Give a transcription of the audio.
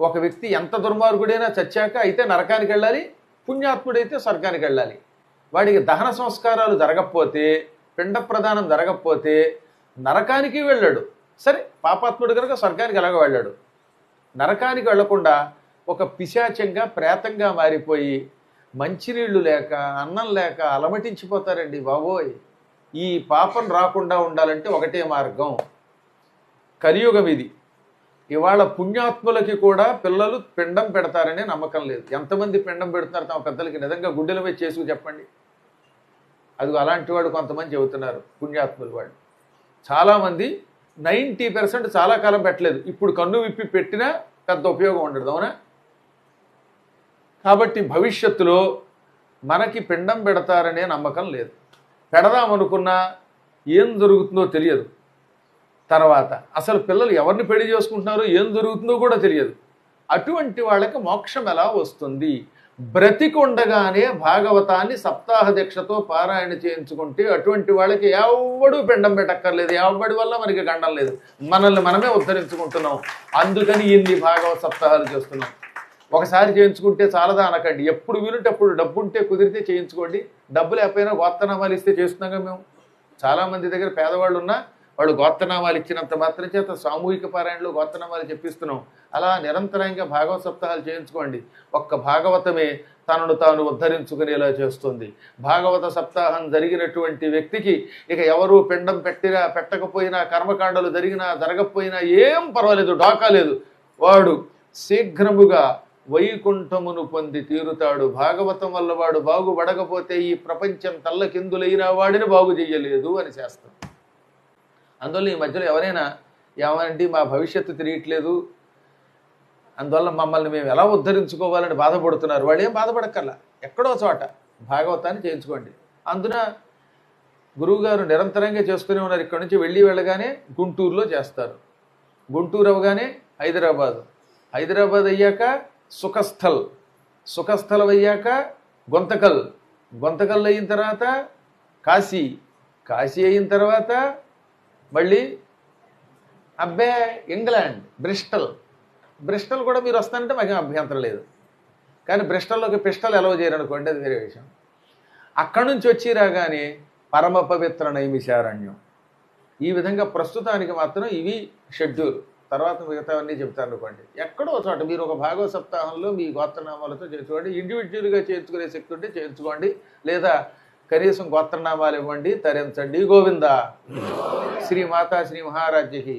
ఒక వ్యక్తి ఎంత దుర్మార్గుడైనా చచ్చాక అయితే నరకానికి వెళ్ళాలి, పుణ్యాత్ముడైతే స్వర్గానికి వెళ్ళాలి. వాడికి దహన సంస్కారాలు జరగకపోతే, పిండ ప్రదానం జరగకపోతే నరకానికి వెళ్ళాడు. సరే, పాపాత్ముడు కనుక స్వర్గానికి ఎలాగో వెళ్ళాడు. నరకానికి వెళ్లకుండా ఒక పిశాచంగా ప్రేతంగా మారిపోయి మంచినీళ్లు లేక అన్నం లేక అలమటించిపోతారండి బాబోయ్. ఈ పాపం రాకుండా ఉండాలంటే ఒకటే మార్గం, కలియుగం ఇది. ఇవాళ పుణ్యాత్ములకి కూడా పిల్లలు పిండం పెడతారనే నమ్మకం లేదు. ఎంతమంది పిండం పెడుతున్నారు తమ పెద్దలకి? నిజంగా గుడ్డెల మీద చేసుకు చెప్పండి. అది అలాంటి వాడు కొంతమంది చెబుతున్నారు, పుణ్యాత్ములు వాళ్ళు. చాలామంది 90% చాలా కాలం పెట్టలేదు, ఇప్పుడు కన్ను విప్పి పెట్టినా పెద్ద ఉపయోగం ఉండదు, అవునా? కాబట్టి భవిష్యత్తులో మనకి పిండం పెడతారనే నమ్మకం లేదు. పెడదామనుకున్నా ఏం జరుగుతుందో తెలియదు. తర్వాత అసలు పిల్లలు ఎవరిని పెళ్లి చేసుకుంటున్నారో ఏం జరుగుతుందో కూడా తెలియదు. అటువంటి వాళ్ళకి మోక్షం ఎలా వస్తుంది? బ్రతికొండగానే భాగవతాన్ని సప్తాహ దీక్షతో పారాయణ చేయించుకుంటే అటువంటి వాళ్ళకి ఎవడూ పిండం పెట్టక్కర్లేదు. ఎవడి వల్ల మనకి గండం లేదు, మనల్ని మనమే ఉద్ధరించుకుంటున్నాం. అందుకని ఇన్ని భాగవత సప్తాహాలు చేస్తున్నాం. ఒకసారి చేయించుకుంటే చాలదా అనకండి. ఎప్పుడు వీలుంటే అప్పుడు, డబ్బు ఉంటే కుదిరితే చేయించుకోండి. డబ్బు లేకపోయినా గోత్రనామాలు ఇస్తే చేస్తున్నాగా మేము. చాలామంది దగ్గర పేదవాళ్ళు ఉన్నా వాళ్ళు గోత్రనామాలు ఇచ్చినంత మాత్రం చేత సామూహిక పారాయణలో గోత్రనామాలు చెప్పిస్తున్నాం. అలా నిరంతరంగా భాగవత సప్తాహాలు చేయించుకోండి. ఒక్క భాగవతమే తనను తాను ఉద్ధరించుకునేలా చేస్తుంది. భాగవత సప్తాహం జరిగినటువంటి వ్యక్తికి ఇక ఎవరు పిండం పెట్టినా పెట్టకపోయినా, కర్మకాండలు జరిగినా జరగకపోయినా ఏం పర్వాలేదు, ఢోకా లేదు. వాడు శీఘ్రముగా వైకుంఠమును పొంది తీరుతాడు. భాగవతం వల్ల వాడు బాగుపడకపోతే ఈ ప్రపంచం తల్లకిందులైన వాడిని బాగు చెయ్యలేదు అని శాస్త్రం. అందువల్ల ఈ మధ్యలో ఎవరైనా ఏమంటే మా భవిష్యత్తు తిరగట్లేదు, అందువల్ల మమ్మల్ని మేము ఎలా ఉద్ధరించుకోవాలని బాధపడుతున్నారు, వాళ్ళు ఏం బాధపడక్కర్లా. ఎక్కడో చోట భాగవతాన్ని చేయించుకోండి. అందున గురువుగారు నిరంతరంగా చేసుకునే ఉన్నారు. ఇక్కడ నుంచి వెళ్ళగానే గుంటూరులో చేస్తారు, గుంటూరు అవగానే హైదరాబాద్, హైదరాబాద్ అయ్యాక సుఖస్థల్, సుఖస్థలం అయ్యాక గొంతకల్, గొంతకల్ అయిన తర్వాత కాశీ, కాశీ అయిన తర్వాత మళ్ళీ అబ్బే ఇంగ్లాండ్, బ్రిస్టల్. బ్రిస్టల్ కూడా మీరు వస్తానంటే మాకు అభ్యంతరం లేదు, కానీ బ్రిస్టల్లోకి పిస్టల్ ఎలవ చేయరనుకోండి, అది వేరే విషయం. అక్కడి నుంచి వచ్చి రాగానే పరమ పవిత్ర నైమిషారణ్యం. ఈ విధంగా ప్రస్తుతానికి మాత్రం ఇవి షెడ్యూల్. తర్వాత మిగతావన్నీ చెప్తాను అనుకోండి. ఎక్కడో చోట మీరు ఒక భాగవత సప్తాహంలో మీ గోత్రనామాలతో చేయించుకోండి. ఇండివిజువల్గా చేయించుకునే శక్తి ఉంటే చేయించుకోండి, లేదా కనీసం గోత్రనామాలు ఇవ్వండి, తరించండి. గోవింద శ్రీ మాతా శ్రీ మహారాజ్యకి.